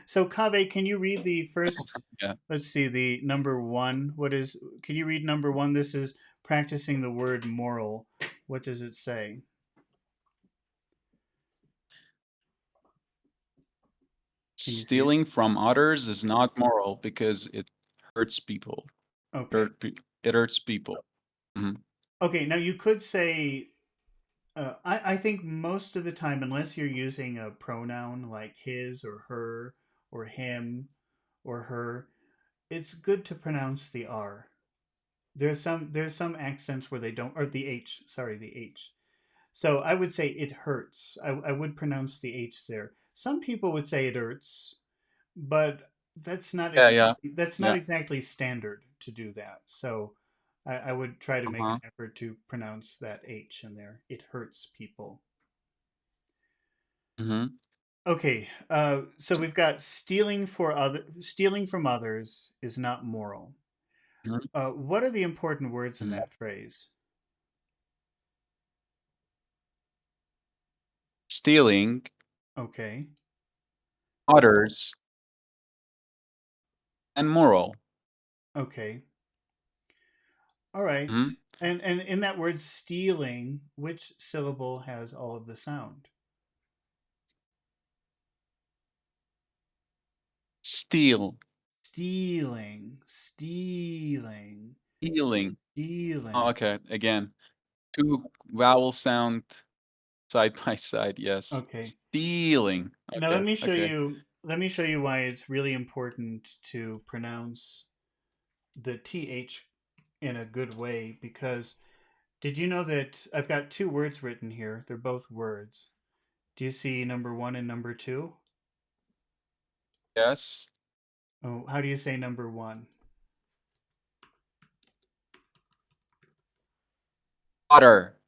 So Kaveh, can you read the first? Yeah. Let's see, the number one. What is? Can you read number one? This is practicing the word moral. What does it say? Can you see it? Stealing from others is not moral because it hurts people. Okay. It hurts people. Mhm. Okay. Now you could say. I think most of the time, unless you're using a pronoun like his or her or him or her, it's good to pronounce the R. There's some accents where they don't, or the H. Sorry, the H. So I would say it hurts. I would pronounce the H there. Some people would say it hurts, but Yeah, yeah, that's not yeah. exactly standard to do that. So I would try to make an Uh-huh. effort to pronounce that H in there. It hurts people. Mhm. Okay, so we've got stealing from others is not moral. Mhm. What are the important words in Mhm. that phrase? Stealing Okay, others and moral. okay, all right. Mhm. And in that word stealing, which syllable has all of the sound? Steal, Stealing, stealing, stealing. Oh, stealing. okay. Again, two vowel sound side by side. Yes. Okay. Stealing. Now Okay. Okay. let me show you why it's really important to pronounce the th in a good way, because did you know that I've got two words written here? They're both words. Do you see number 1 and number 2? Yes. Oh, how do you say number 1? Utter.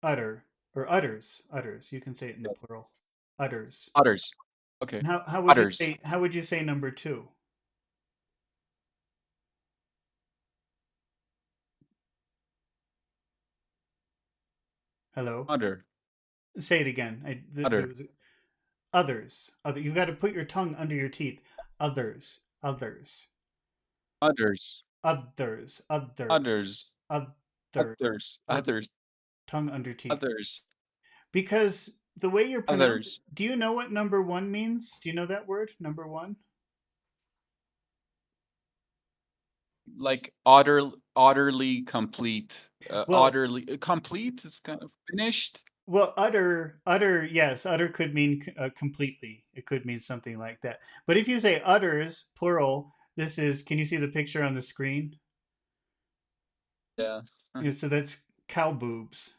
Utter, or utters, utters. You can say it in the plural. Utters. Others. Okay. And Others. how would you say number 2? Hello? Other. Say it again. There Other. was others. Other. You've got to put your tongue under your teeth. Others. Others. Others. Others. Other. Others. Other. Others. Other. Others. Tongue under teeth. Others. Because the way you're pronouncing, Others. do you know what number 1 means? Do you know that word, number 1? Like utterly complete. Well, Utterly complete is kind of finished. utter, yes, utter could mean completely. It could mean something like that. But if you say utters, plural, this is, can you see the picture on the screen? Yeah. Yeah, so that's cow boobs.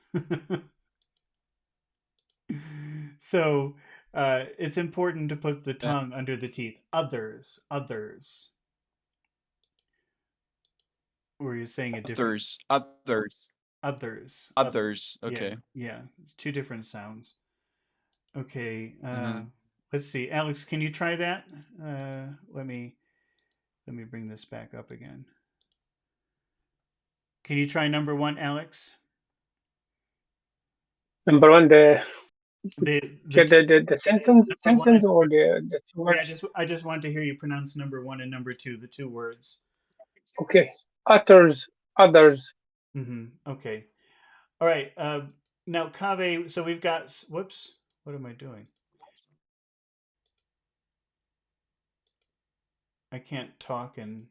So it's important to put the Yeah. tongue under the teeth. Others, others. Or you're saying a different Others. Others. others. Others. Yeah, Okay. yeah. It's two different sounds. Okay. Mhm. Let's see. Alex, can you try that? Let me bring this back up again. Can you try number 1, Alex? Number one, The the sentence number 1 and or number, the two yeah, words. I just want to hear you pronounce number 1 and number 2, the two words. Okay, others, others. Okay. All right. Now, Kave, so we've got, whoops, what am I doing? I can't talk and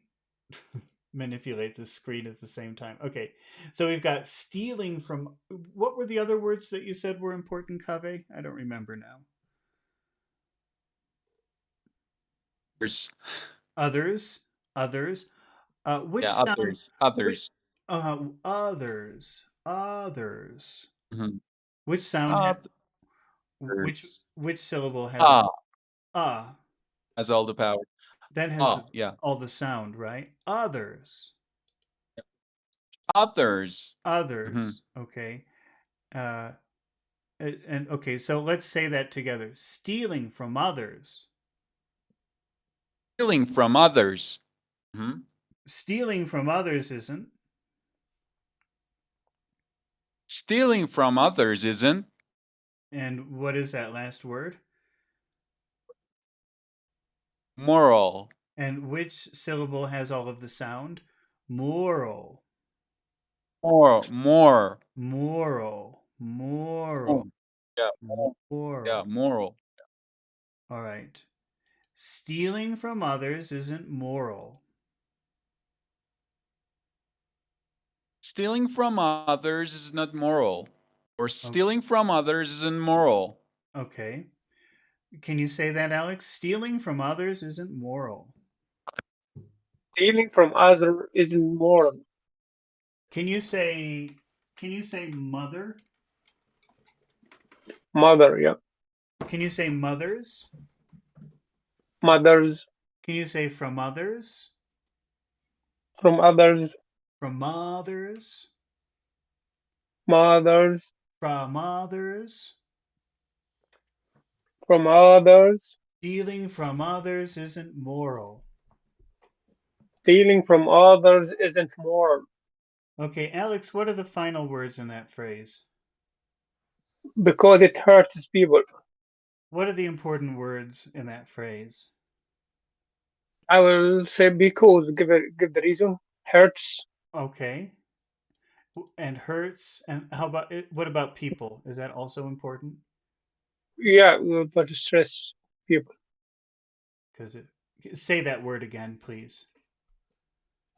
manipulate the screen at the same time. Okay. So we've got stealing from, what were the other words that you said were important, Kave? I don't remember now. Others. Others, others. Which Yeah. sound, Others. which, Others. others, others. Mhm. Which sound, Others. which syllable has Ah ah? has all the power. That has Ah. Yeah. all the sound, right? Others. Others. Mhm. Others. Okay. Uh, and okay, so let's say that together. Stealing from others. Stealing from others. Mhm. Stealing from others isn't. Stealing from others isn't. And what is that last word? Moral. And which syllable has all of the sound? Moral. More. Moral. More. Moral. Yeah. Yeah. Moral. Moral. All right. Stealing from others isn't moral. Stealing from others is not moral. Or stealing from others isn't moral. Okay. Can you say that, Alex? Stealing from others isn't moral. Stealing from others isn't moral. Can you say mother? Mother, yeah. Can you say mothers? Mothers Can you say from others? from others, From mothers? mothers From others? from others. Stealing from others isn't moral. Stealing from others isn't moral Okay, Alex, what are the final words in that phrase? because it hurts people. What are the important words in that phrase? I will say because give the reason hurts. Okay. And hurts. And how about it? What about people? Is that also important? Yeah, but stress people. Because it say that word again, please.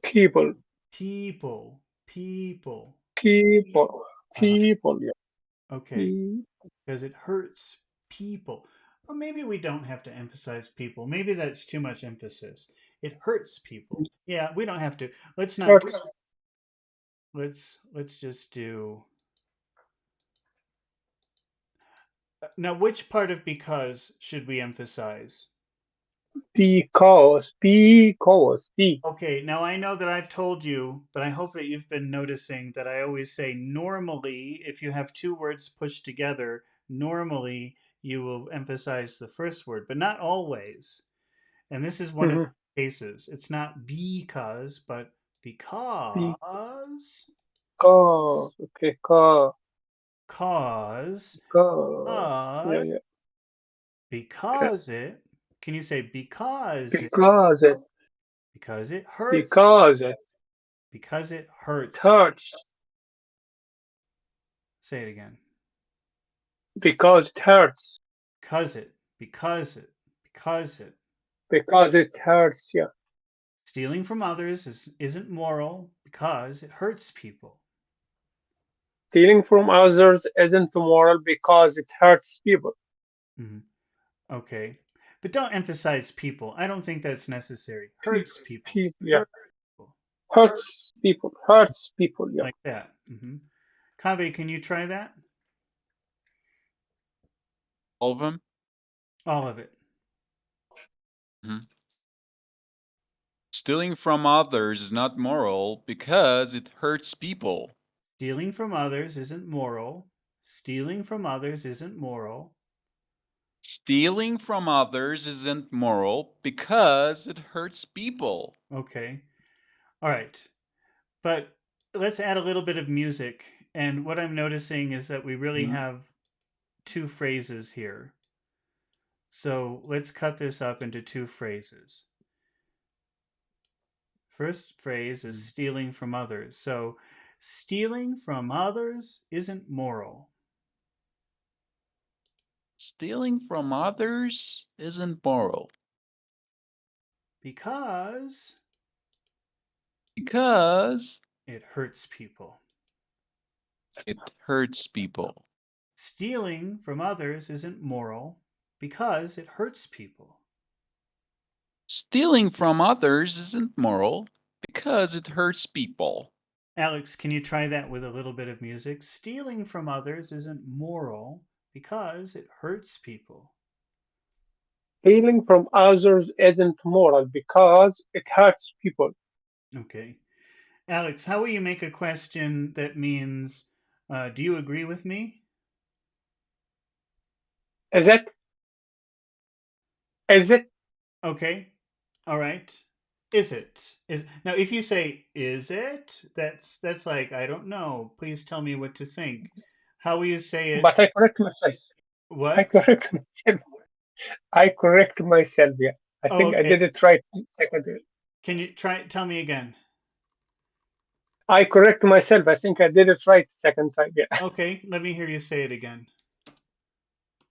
People. People. People. People. Uh-huh. People. Yeah. Okay. Because it hurts people. Well, maybe we don't have to emphasize people. Maybe that's too much emphasis. It hurts people. Yeah, we don't have to. Let's not. Hurts. Let's just do. Now, which part of because should we emphasize? Because. Okay, now I know that I've told you, but I hope that you've been noticing that I always say normally, if you have two words pushed together, normally you will emphasize the first word, but not always. And this is one of the cases. It's not because, but because. Okay. Cause. Yeah, yeah. Because it. Can you say because it? Because it. Because it hurts. Because it hurts. Hurts. Say it again. Because it hurts. Because it hurts, yeah. Stealing from others isn't moral because it hurts people. Stealing from others isn't moral because it hurts people. Mm-hmm. Okay. But don't emphasize people. I don't think that's necessary. Hurts people. Yeah. Hurts people, yeah. Like that. Mm-hmm. Kaveh, can you try that? All of them? All of it. Mm-hmm. Stealing from others is not moral because it hurts people. Stealing from others isn't moral. Stealing from others isn't moral. Stealing from others isn't moral because it hurts people. Okay. All right. But let's add a little bit of music. And what I'm noticing is that we really have two phrases here. So let's cut this up into two phrases. First phrase is stealing from others. So stealing from others isn't moral. Stealing from others isn't moral. Because it hurts people. It hurts people. Stealing from others isn't moral because it hurts people. Stealing from others isn't moral because it hurts people. Alex, can you try that with a little bit of music? Stealing from others isn't moral because it hurts people. Stealing from others isn't moral because it hurts people. Okay. Alex, how will you make a question that means, do you agree with me? Is it? Okay. All right. Is it? Now if you say is it, that's like I don't know. Please tell me what to think. How will you say it? But I correct myself. What? I correct myself. Yeah. I Oh, think I okay. did it right second. Can you tell me again? I correct myself. I think I did it right second time. Yeah. Okay, let me hear you say it again.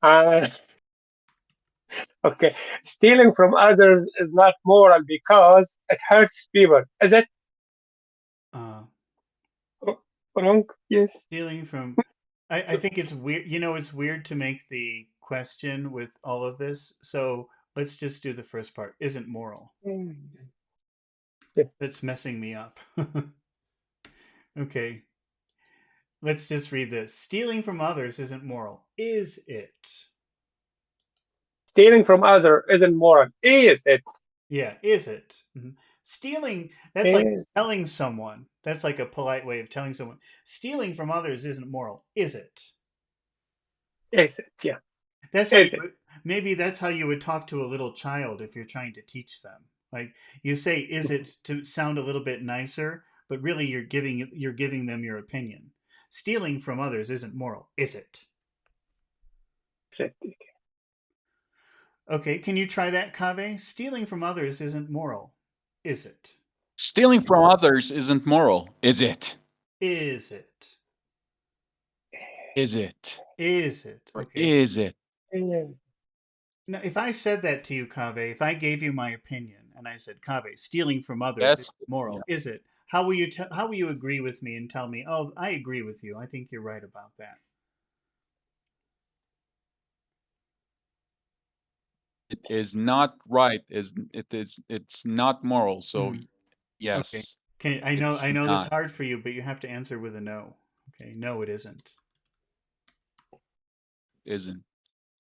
Uh, okay. Stealing from others is not moral because it hurts people. Is it Uh, wrong? Yes. Stealing from, I think it's weird. It's weird to make the question with all of this. So let's just do the first part. Isn't moral. Mm. Yeah. That's messing me up. Okay, let's just read this. Stealing from others isn't moral. Is it? Stealing from others isn't moral. Is it? Yeah, is it? Mhm. Stealing, that's like Is, telling someone. That's like a polite way of telling someone. Stealing from others isn't moral. Is it? is it? Yeah. That's how you Is it? would, maybe that's how you would talk to a little child if you're trying to teach them. Like you say, is Mhm. it to sound a little bit nicer, but really you're giving them your opinion. Stealing from others isn't moral, is it? Is it? Okay, can you try that, Kave? Stealing from others isn't moral, is it? Stealing from others isn't moral, is it? Is it? Is it? Is it? Or Okay. is it? Is. Now, if I said that to you, Kave, if I gave you my opinion and I said, Kave, stealing from others is Yes. Yeah. moral, is it? How will you agree with me and tell me, oh, I agree with you. I think you're right about that. It is not right. It's not moral. So Mm, okay. yes, I know it's I know that's not. hard for you, but you have to answer with a no. Okay, no, it isn't. Isn't.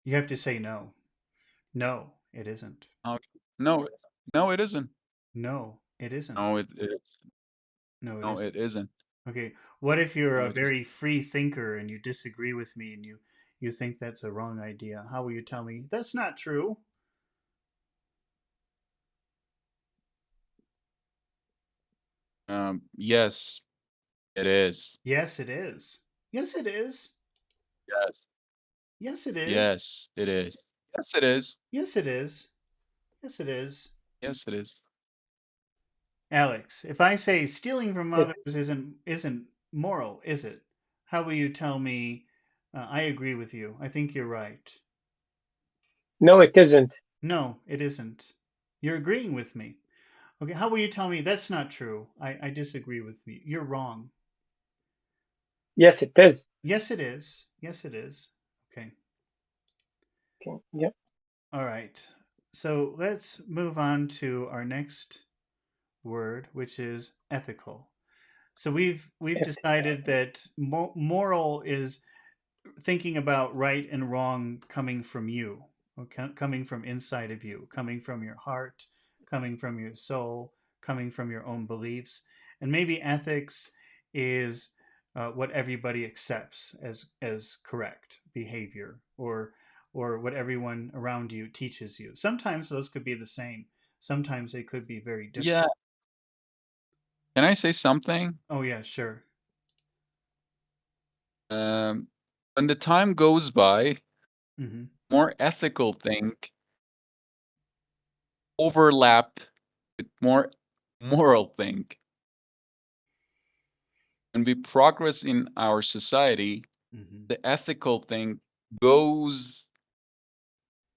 You have to say no. No, it isn't. Okay. No, no, it isn't. No, it isn't. No, No, it no, isn't. it isn't. Okay. What if you're No, a it isn't. very free thinker and you disagree with me and you think that's a wrong idea? How will you tell me that's not true? Yes, it is. Yes, it is. Yes, it is. Yes, Yes, it is. yes, it is. Yes, it is. Yes, it is. Yes, it is. Yes, it is. Alex, if I say stealing from Yes. others isn't moral, is it? How will you tell me I agree with you? I think you're right. No, it isn't. No, it isn't. You're agreeing with me. Okay, how will you tell me that's not true? I disagree with you. You're wrong. Yes, it is. Yes, it is. Yes, it is. Okay. Okay. Yeah. All right. So let's move on to our next word, which is ethical. So we've Yes. decided that moral is thinking about right and wrong coming from you, okay, coming from inside of you, coming from your heart, coming from your soul, coming from your own beliefs, and maybe ethics is what everybody accepts as correct behavior, or what everyone around you teaches you. Sometimes those could be the same. Sometimes they could be very different. Yeah. Can I say something? Oh yeah, sure. Um, when the time goes by, Hmm. more ethical thing overlap with more moral thing. When we progress in our society, Hmm. the goes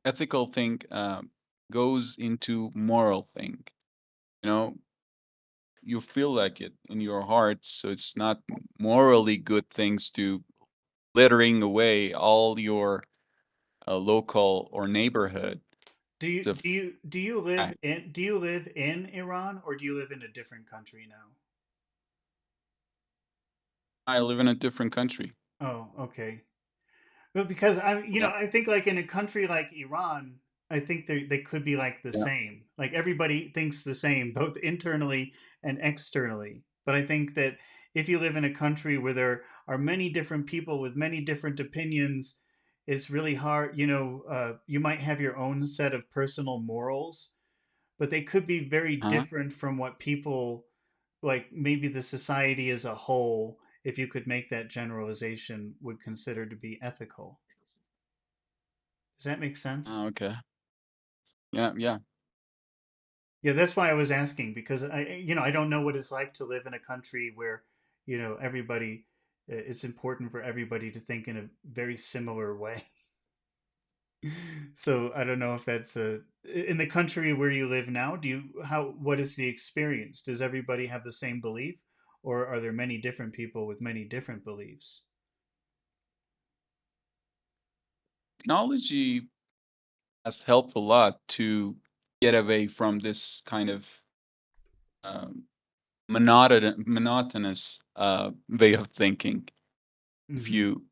ethical thing goes into moral thing. You know, you feel like it in your heart, so it's not morally good things to littering away all your local or neighborhood. Do you So do you do you live in Iran or do you live in a different country now? I live in a different country. Oh, okay. But because Yeah, I think like in a country like Iran, I think they could be like the yeah. same. Like everybody thinks the same, both internally and externally. But I think that if you live in a country where there are many different people with many different opinions, it's really hard. You might have your own set of personal morals, but they could be very Huh? different from what people like maybe the society as a whole, if you could make that generalization, would consider to be ethical. Does that make sense? Okay. Yeah, yeah. Yeah, that's why I was asking because I don't know what it's like to live in a country where, everybody. It's important for everybody to think in a very similar way. So I don't know if that's in the country where you live now. What is the experience? Does everybody have the same belief, or are there many different people with many different beliefs? Technology has helped a lot to get away from this kind of um, monotonous way of thinking. If Mm-hmm. you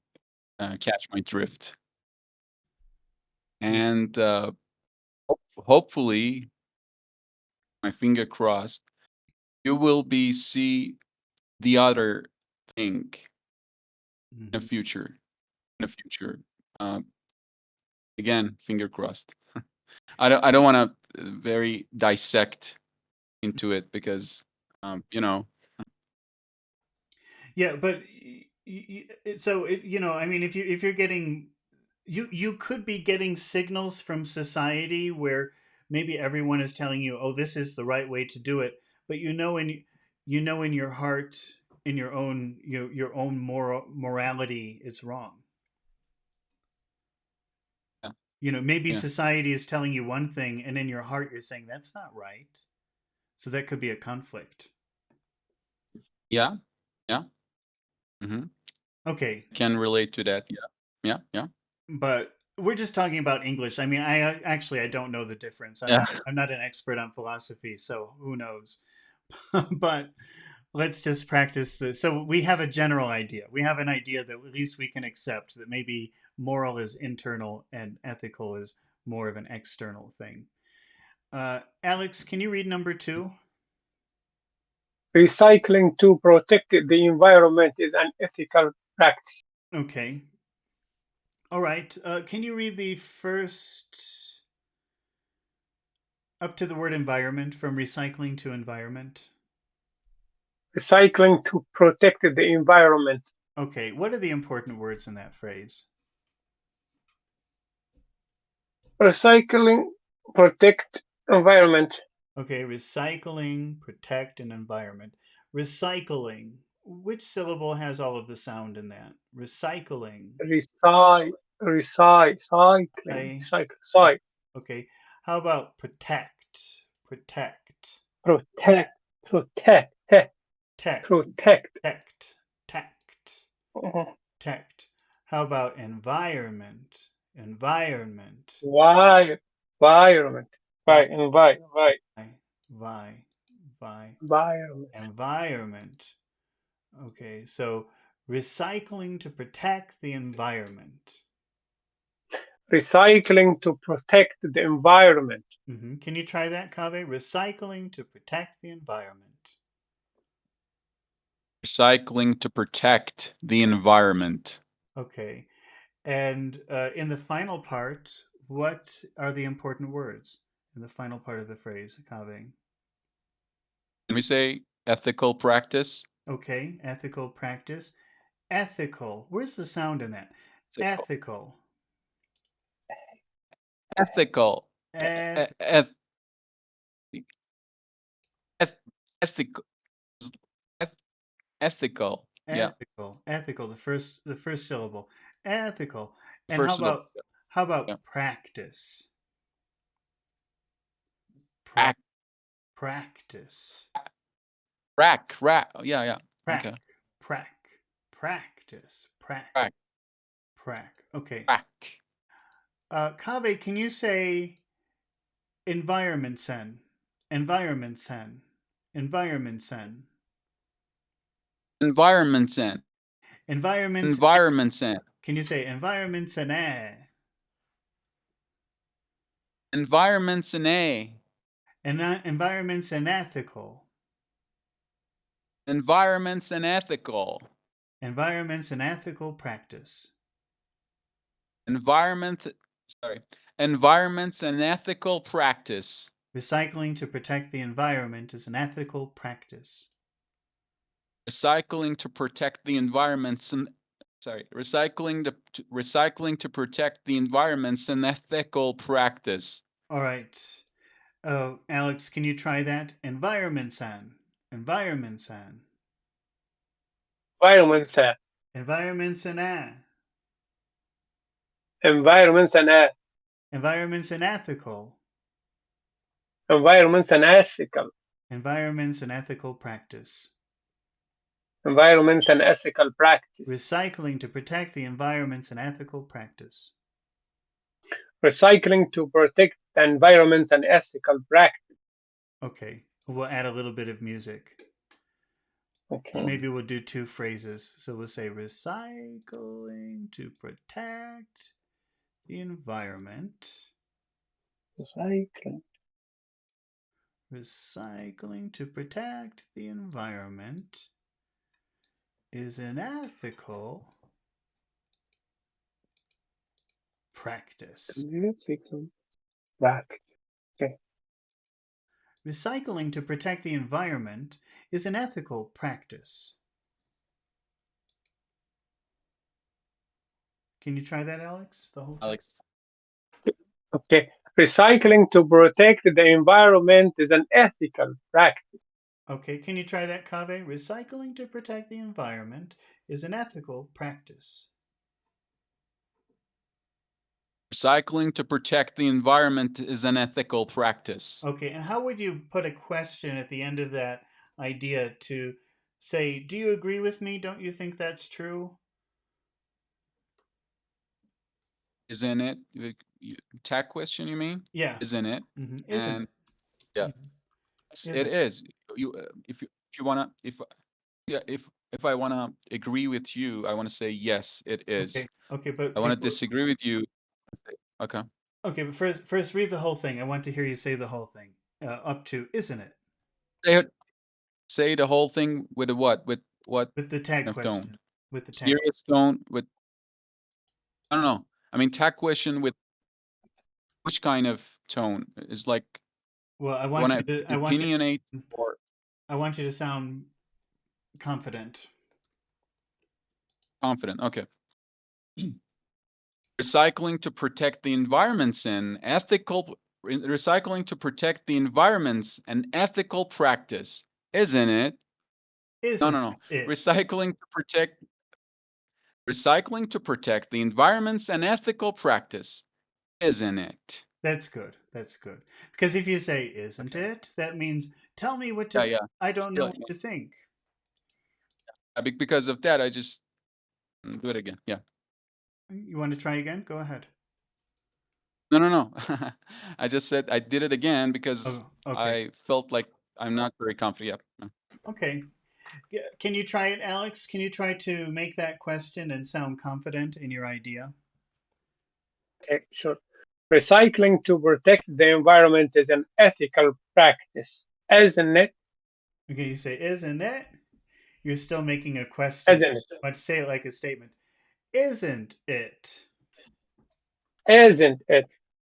catch my drift, Yeah. and hopefully, my finger crossed, you will be see the other thing in the Mm-hmm. future. In the future, um, again, finger crossed. I don't want to very dissect into it because you know. Yeah, but I mean, if you're getting you could be getting signals from society where maybe everyone is telling you, "Oh, this is the right way to do it," but in your heart, in your own morality, it's wrong. Yeah, Maybe yeah, society is telling you one thing, and in your heart, you're saying that's not right. So that could be a conflict. yeah, yeah. Hmm. Okay, Can relate to that. Yeah, yeah, yeah, but we're just talking about English. I mean, I don't know the difference. I'm yeah. not I'm not an expert on philosophy, so who knows? But let's just practice this. So we have a general idea. We have an idea that at least we can accept that maybe moral is internal and ethical is more of an external thing. Alex, can you read number two? Recycling to protect the environment is an ethical practice. Okay. All right. Can you read the first up to the word environment from recycling to environment? Recycling to protect the environment. Okay. What are the important words in that phrase? Recycling protect environment. Okay. Recycling, protect, and environment. Recycling. Which syllable has all of the sound in that? Recycling. Cycling. I. Cycle. Okay. How about protect? Protect. Protect. Tech. Protect. Protect. Tact. Mhm. Tact. How about environment? Environment. Why? Environment. Vi. Right. Environment. Vi. Vi. Environment. Environment. Okay, so recycling to protect the environment. Recycling to protect the environment. Can you try that, Kave? Recycling to protect the environment. Recycling to protect the environment. Okay, and in the final part, what are the important words in the final part of the phrase, Kave? Can we say ethical practice? Okay, ethical practice. Ethical. Where's the sound in that? Ethical. Ethical. Ethical. Eth- Eth- ethical. Eth- ethical. Yeah. ethical. Ethical. The first syllable. Ethical. And how First of all, about how yeah. about practice? Pra- Rack, practice. rack. Yeah, yeah. Prac. Okay. Prac. Practice. Prac. Rack, Prac. Okay. rack. Kaveh, can you say environment sen? Environment sen. Environment sen. Environments in. Environments. Environments in. Can you say environments and Environments in A. environments and ethical? Environments and ethical. Environments and ethical practice. Environment. Sorry. Environments and ethical practice. Recycling to protect the environment is an ethical practice. Recycling to protect the environments and recycling to protect the environment's an ethical practice. All right. Oh, Alex, can you try that? Environment-san. Environment-san. Environments, Environment-san. environments and Environments and ethical. environments and ethical, Environments and ethical practice. environments and ethical practice, Recycling to protect the environments and ethical practice. recycling to protect the environments and ethical practice. Okay, we'll add a little bit of music. Okay. Maybe we'll do two phrases. So we'll say recycling to protect the environment. Recycling. Recycling to protect the environment is an ethical practice. Ethical practice. Okay. Recycling to protect the environment is an ethical practice. Can you try that, Alex? The whole thing? Alex. Okay. Recycling to protect the environment is an ethical practice. Okay, can you try that, Kaveh? Recycling to protect the environment is an ethical practice. Recycling to protect the environment is an ethical practice. Okay, and how would you put a question at the end of that idea to say, do you agree with me? Don't you think that's true? Isn't it? Tag question, you mean? Yeah. Isn't it? Isn't And it? yeah, Isn't it it? is. If you wanna, if I wanna agree with you, I wanna say yes, it is. Okay, but I wanna disagree with you. Okay. Okay, but first read the whole thing. I want to hear you say the whole thing. Up to isn't it? Say the whole thing with a what? With what With the tag kind of question. tone? With the tag. Serious tone? With I don't know. I mean, tag question with which kind of tone? Is like Well, I you want wanna you to opinionate or I want you to sound confident. confident? Okay. Recycling to protect the environment's an ethical recycling to protect the environment's an ethical practice, isn't it? No. It? Recycling to protect the environment's an ethical practice, isn't it? That's good. That's good. Because if you say isn't Okay. it, that means tell me what to Yeah. I don't know Yeah, what to think. Because of that, I just do it again. Yeah. You want to try again? Go ahead. No. I just said I did it again because Oh, okay. I felt like I'm not very confident. Yeah. Okay. Can you try it, Alex? Can you try to make that question and sound confident in your idea? Okay, sure. Recycling to protect the environment is an ethical practice, isn't it? Okay, you say isn't it? You're still making a question. Isn't it? But say it like a statement. Isn't it? Isn't it?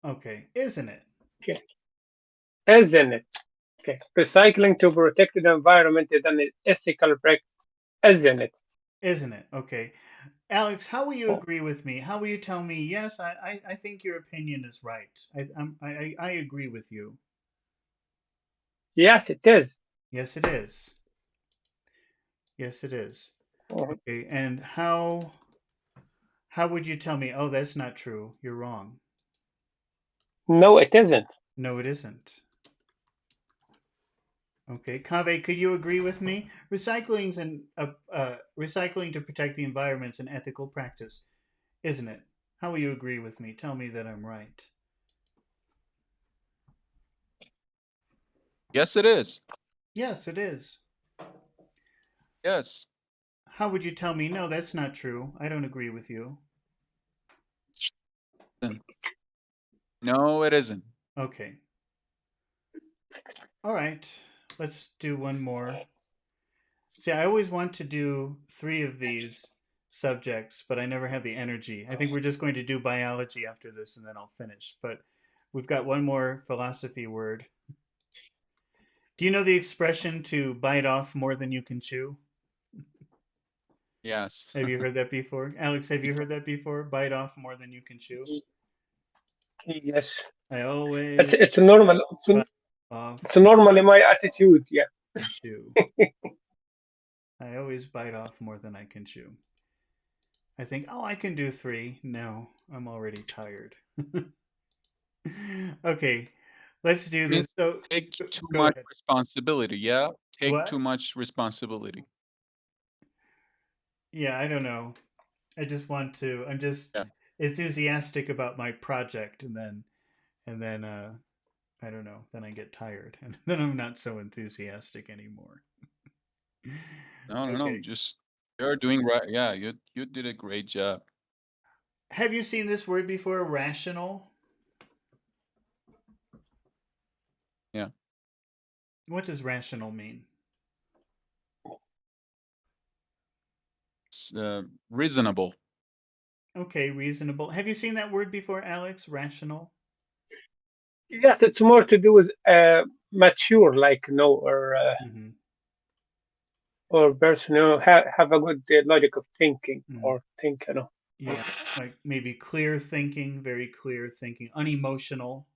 Okay, isn't it? Okay. Isn't it? Okay. Recycling to protect the environment is an ethical practice, isn't it? Isn't it? Okay. Alex, how will you agree with me? How will you tell me, yes, I think your opinion is right. I agree with you. Yes, it is. Yes, it is. Yes, it is. Okay, and how would you tell me, oh, that's not true, you're wrong? No, it isn't. No, it isn't. Okay, Kaveh, could you agree with me? Recycling to protect the environment is an ethical practice, isn't it? How will you agree with me? Tell me that I'm right. Yes, it is. Yes, it is. Yes. How would you tell me, no, that's not true? I don't agree with you. No, it isn't. Okay. All right. Let's do one more. See, I always want to do 3 of these subjects, but I never have the energy. I think we're just going to do biology after this and then I'll finish. But we've got one more philosophy word. Do you know the expression to bite off more than you can chew? Yes. Have you heard that before? Alex, have you heard that before? Bite off more than you can chew? Yes. I always It's normal. off It's normally my attitude. Yeah. the shoe. I always bite off more than I can chew. I think, oh, I can do 3. No, I'm already tired. Okay, let's do Means this. So, take too go much ahead. responsibility. Yeah, take What? too much responsibility. Yeah, I don't know. I'm just Yeah. enthusiastic about my project, and then I don't know. Then I get tired, and then I'm not so enthusiastic anymore. No, no, no. Okay. Just you're doing right. Yeah, you did a great job. Have you seen this word before? Rational. Yeah. What does rational mean? It's reasonable. Okay, reasonable. Have you seen that word before, Alex? Rational. Yes, it's more to do with mature, like Mm-hmm. or person have a good logic of thinking Mm-hmm. or think, you know. Yeah, like maybe clear thinking, very clear thinking, unemotional,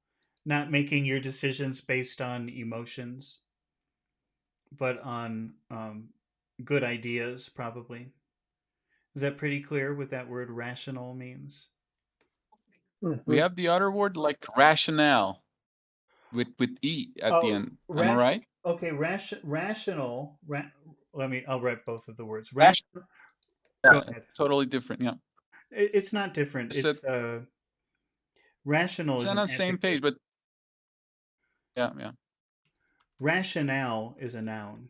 not making your decisions based on emotions, but on good ideas, probably. Is that pretty clear what that word rational means? We Hmm. have the other word like rationale with e at the Oh, end. Am I right? Okay, rational. I'll write both of the words. Ration. Go Yeah, ahead. totally different. Yeah. It's not different. I said Rational it's is on an the same adjective. page, but yeah, yeah. Rationale is a noun.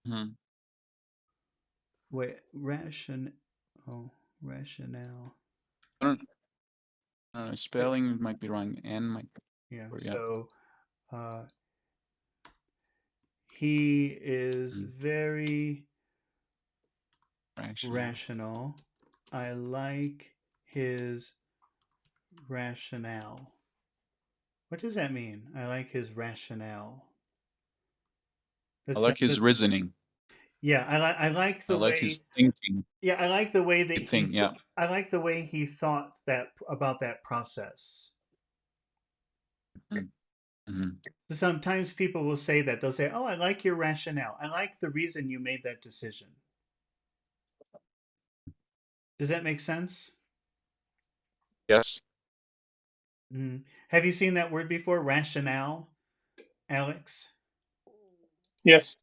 Mhm. Wait, oh, rationale. I don't know. Spelling might be wrong. N might be. Yeah. Or, yeah. So uh, he is Mhm. very Rational. rational. I like his rationale. What does that mean? I like his rationale. I That's not. like his reasoning. Yeah, I like I the like way. his thinking. Yeah, I like the way that Good thing. Yeah. I like the way he thought that about that process. Mm-hmm. So sometimes people will say that they'll say, "Oh, I like your rationale. I like the reason you made that decision." Does that make sense? Yes. Mm. Have you seen that word before, rationale, Alex? Yes.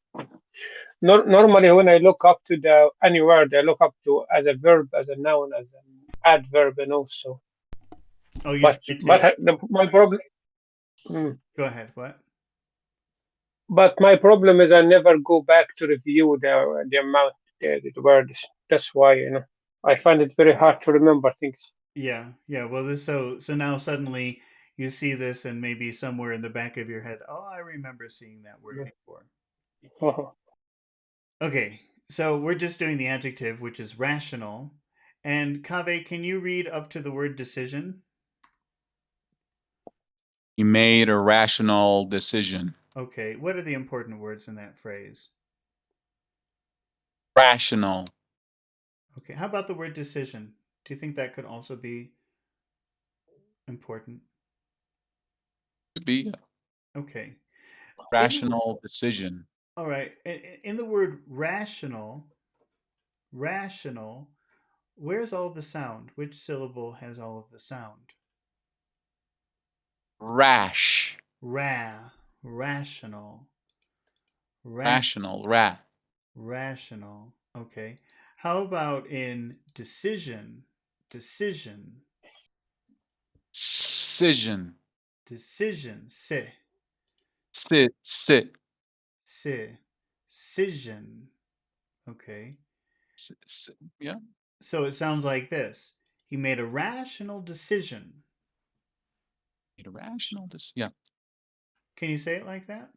Normally, when I look up to the any word, I look up to as a verb, as a noun, as an adverb, and also. Oh, you But tried but to my problem. Mm. go ahead. What? But my problem is I never go back to review the amount the words. That's why, you know, I find it very hard to remember things. Yeah, yeah. Well, so now suddenly you see this, and maybe somewhere in the back of your head, oh, I remember seeing that word Yeah. before. Uh-huh. Okay, so we're just doing the adjective, which is rational. And Kave, can you read up to the word decision? He made a rational decision. Okay, what are the important words in that phrase? Rational. Okay, how about the word decision? Do you think that could also be important? Could be a Okay. In the, rational decision. all right, in the word rational, where's all the sound? Which syllable has all of the sound? Rash. Rational, Rational. rational. Okay. How about in decision? Decision, Decision. decision, Sit. decision. Okay. Yeah. So it sounds like this. He made a rational decision. Made a rational decision. Yeah. Can you say it like that?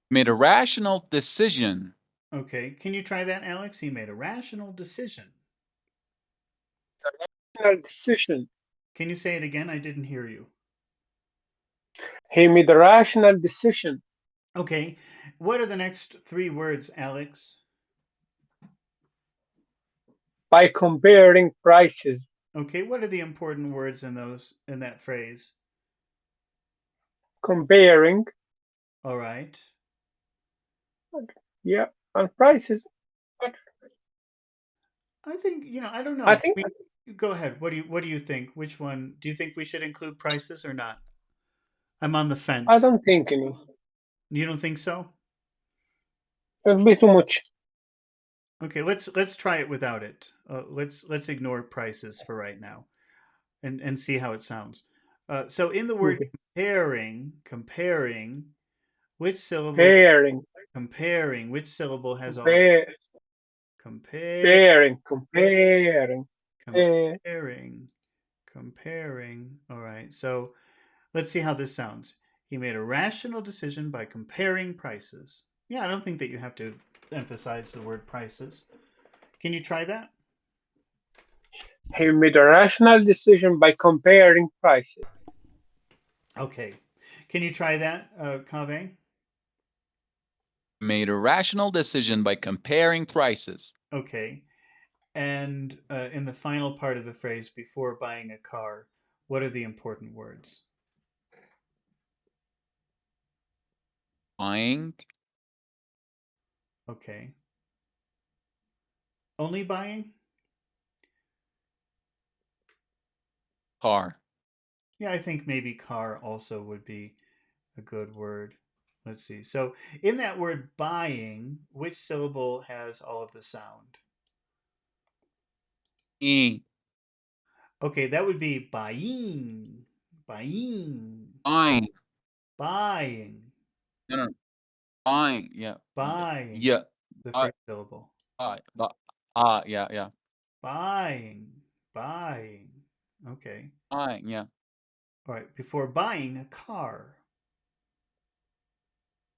Made a rational decision. Okay. Can you try that, Alex? He made a rational decision. Rational decision. Can you say it again? I didn't hear you. He made a rational decision Okay. What are the next 3 words, Alex? by comparing prices. Okay. What are the important words in that phrase? comparing, All right. yeah, and prices. But I think, I don't I know. think Go ahead. What do you think? Which one do you think we should include prices or not? I'm on the I fence. don't think any. You don't think so? It'll be too much. Okay, let's try it without it. Let's ignore prices for right now and see how it sounds. So in the word Okay. comparing, which syllable Pairing, has all compare, compare pairing, comparing. Eh, comparing comparing. All right. So let's see how this sounds. He made a rational decision by comparing prices. Yeah, I don't think that you have to emphasize the word prices. Can you try that? he made a rational decision by comparing prices. Okay. Can you try that, Kave? Made a rational decision by comparing prices. Okay. And in the final part of the phrase, before buying a car, what are the important words? Buying Okay. Only buying? car. Yeah, I think maybe car also would be a good word. Let's see. So, in that word buying, which syllable has all of the sound? E. Okay, that would be buying. Buying. Buying. Buying. No, no. Buying. Yeah. Yeah. Buying. Yeah. The Buy. first syllable. Buy. Yeah. Yeah. Buying. Buying. Okay. Buying. Yeah. All right. Before buying a car,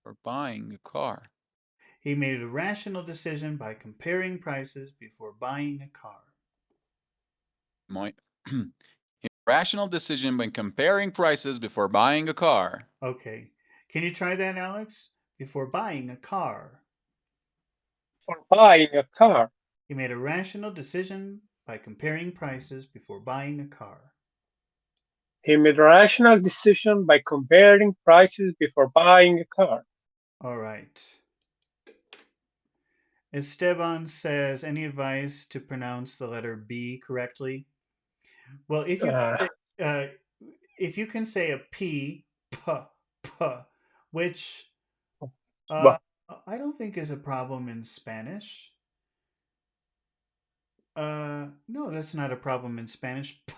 For buying a car. he made a rational decision by comparing prices before buying a car. My rational decision when comparing prices before buying a car. Okay. Can you try that, Alex? Before buying a car, For buying a car, he made a rational decision by comparing prices before buying a car. he made a rational decision by comparing prices before buying a car. All right. Esteban says, any advice to pronounce the letter B correctly? Well, Uh, uh, if you can say a P, p, p, which uh, but I don't think is a problem in Spanish. No, that's not a problem in Spanish. P.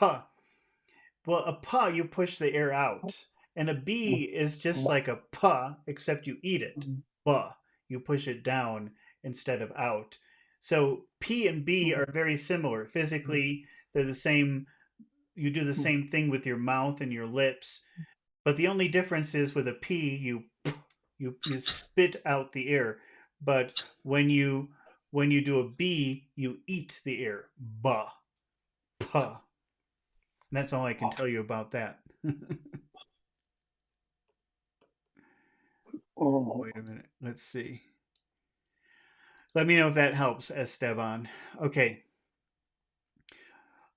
Well, a pa you push the air out, and a b is just like a pa except you eat it. Ba, you push it down instead of out. So p and b are very similar physically. They're the same. You do the same thing with your mouth and your lips, but the only difference is with a p you spit out the air, but when you do a b you eat the air. Ba, pa. That's all I can tell you about that. Wait a minute. Let's see. Let me know if that helps, Esteban. Okay.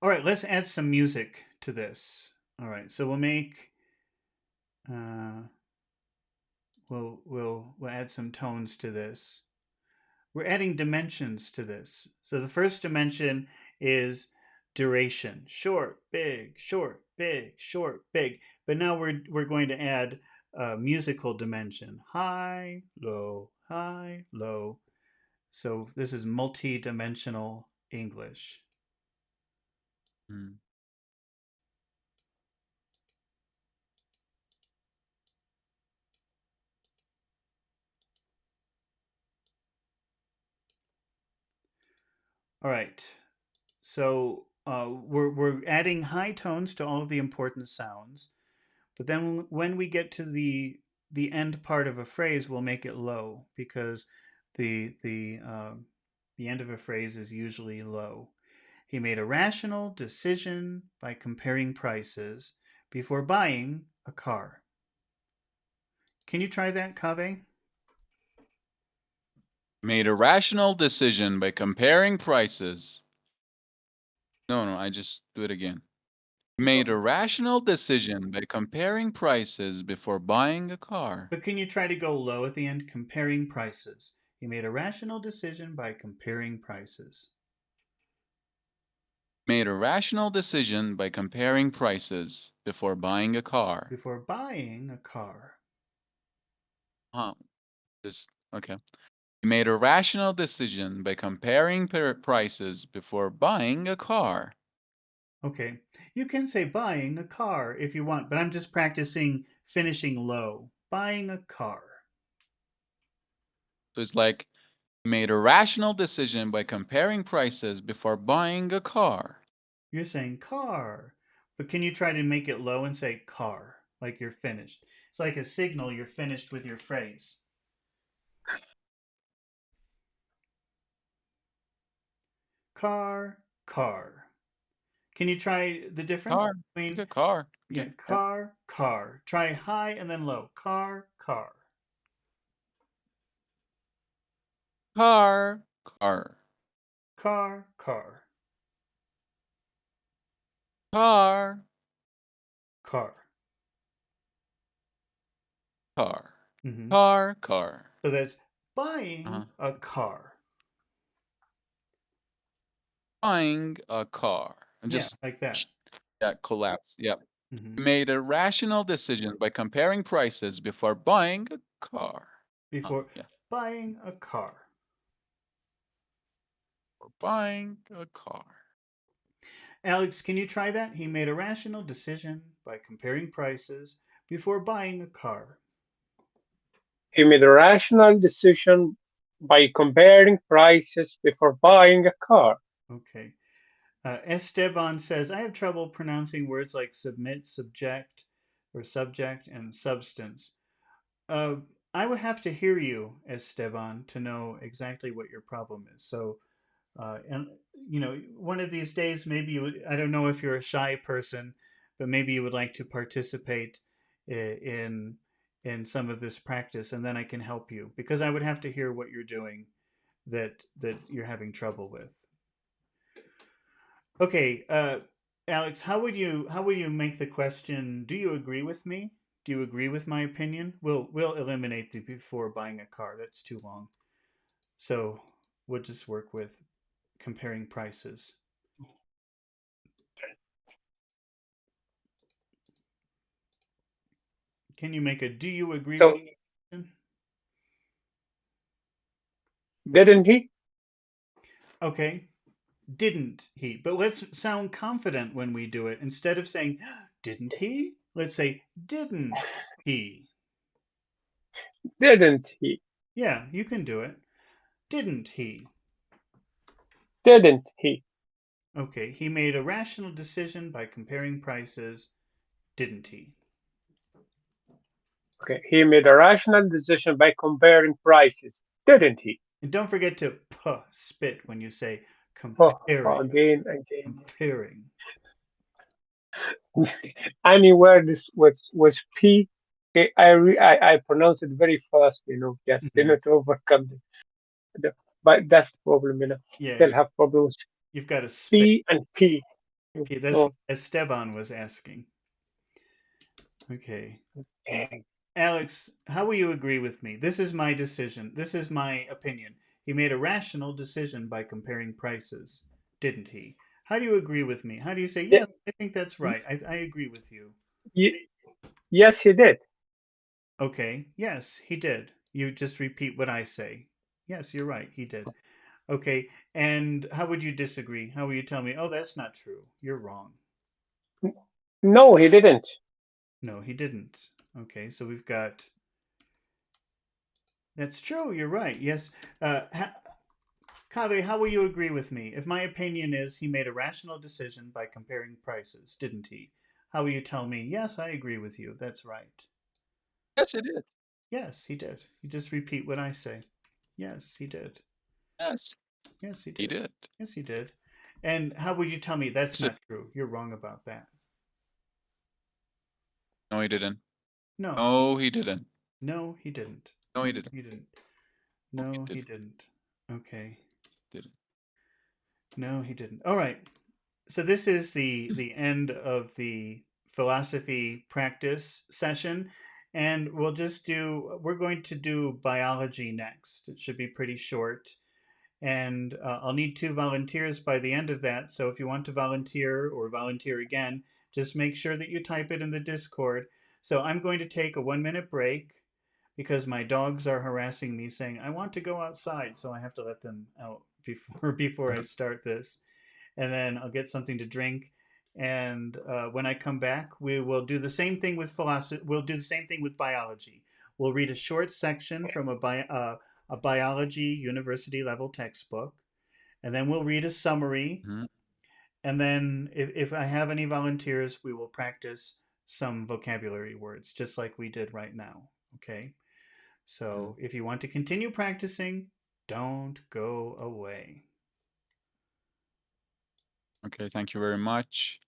All right. Let's add some music to this. All right. So we'll make. Uh, we'll add some tones to this. We're adding dimensions to this. So the first dimension is duration: short, big, short, big, short, big. But now we're going to add a musical dimension: high, low, high, low. So this is multi-dimensional English. Mm. All right. So we're adding high tones to all of the important sounds, but then when we get to the end part of a phrase, we'll make it low because the the uh, the end of a phrase is usually low. He made a rational decision by comparing prices before buying a car. Can you try that, Kave? Made a rational decision by comparing prices. No, I just do it again. Made a rational decision by comparing prices before buying a car. But can you try to go low at the end? Comparing prices. He made a rational decision by comparing prices. Made a rational decision by comparing prices before buying a car. Before buying a car. Huh. Okay. He made a rational decision by comparing prices before buying a car. Okay. You can say buying a car if you want, but I'm just practicing finishing low. Buying a car. So it's like he made a rational decision by comparing prices before buying a car. You're saying car. But can you try to make it low and say car, like you're finished? It's like a signal you're finished with your phrase. Car, car. Can you try the difference Car. between Okay, car. yeah, Okay. car, car. Try high and then low. Car, car. Car. Car. Car, car. Car. Car. Car. Mm-hmm. Car. Car. So that's buying a car. Buying a car. And Yeah, just like that. collapse. Yeah. Mm-hmm. Made a rational decision by comparing prices before buying a car. Before Yeah. buying a car. Or buying a car. Alex, can you try that? He made a rational decision by comparing prices before buying a car. He made a rational decision by comparing prices before buying a car. Okay. Esteban says, I have trouble pronouncing words like submit, subject, or subject, and substance. Uh, I would have to hear you, Esteban, to know exactly what your problem is. So, and one of these days, maybe I don't know if you're a shy person, but maybe you would like to participate in some of this practice, and then I can help you because I would have to hear what you're doing that you're having trouble with. Okay, Alex, how would you make the question? Do you agree with me? Do you agree with my opinion? We'll eliminate the before buying a car. That's too long. So we'll just work with comparing prices. Can you make a do you agree with So, me? didn't he? Okay, didn't he? But let's sound confident when we do it. Instead of saying, didn't he? Let's say, didn't he? Didn't he? Yeah, you can do it. Didn't he? Didn't he? Okay, he made a rational decision by comparing prices, didn't he? Okay, he made a rational decision by comparing prices, didn't he? And don't forget to spit when you say Oh, comparing. again. Comparing. Anywhere this was P, I pronounce it very fast, just Mm-hmm. to overcome but that's the problem, Yeah, still have problems. you've got to spit. P and P. That's what Oh, Esteban was asking. Okay. dang. Alex, how will you agree with me? This is my decision. This is my opinion. He made a rational decision by comparing prices, didn't he? How do you agree with me? How do you say, Yeah, yes, I think that's right. I agree with you. yes, he did. Okay, yes, he did. You just repeat what I say. Yes, you're right. He did. Okay, and how would you disagree? How will you tell me, oh, that's not true? You're wrong. No, he didn't. No, he didn't. Okay, so we've got. That's true. You're right. Yes. Kave, how will you agree with me? If my opinion is he made a rational decision by comparing prices, didn't he? How will you tell me, yes, I agree with you. That's right. Yes, it is. Yes, he did. You just repeat what I say. Yes, he did. Yes, Yes, he he did. did. Yes, he did. And how would you tell me that's So, not true? You're wrong about that. no, he didn't. No, No, he didn't. no, he didn't. No, he No, didn't. he didn't. No, he No, he didn't. didn't. Okay. Didn't. No, he didn't. All right. so this is the end of the philosophy practice session, and we're going to do biology next. It should be pretty short, and I'll need 2 volunteers by the end of that. So if you want to volunteer or volunteer again, just make sure that you type it in the Discord. So I'm going to take a 1 minute break because my dogs are harassing me saying I want to go outside, so I have to let them out before I Mhm. start this, and then I'll get something to drink. And when I come back, we will do the same thing with philosophy. We'll do the same thing with biology. We'll read a short section from a biology university level textbook, and then we'll read a summary. Mhm. And then, if I have any volunteers, we will practice some vocabulary words, just like we did right now. Okay? So, Mhm. if you want to continue practicing, don't go away. Okay, thank you very much.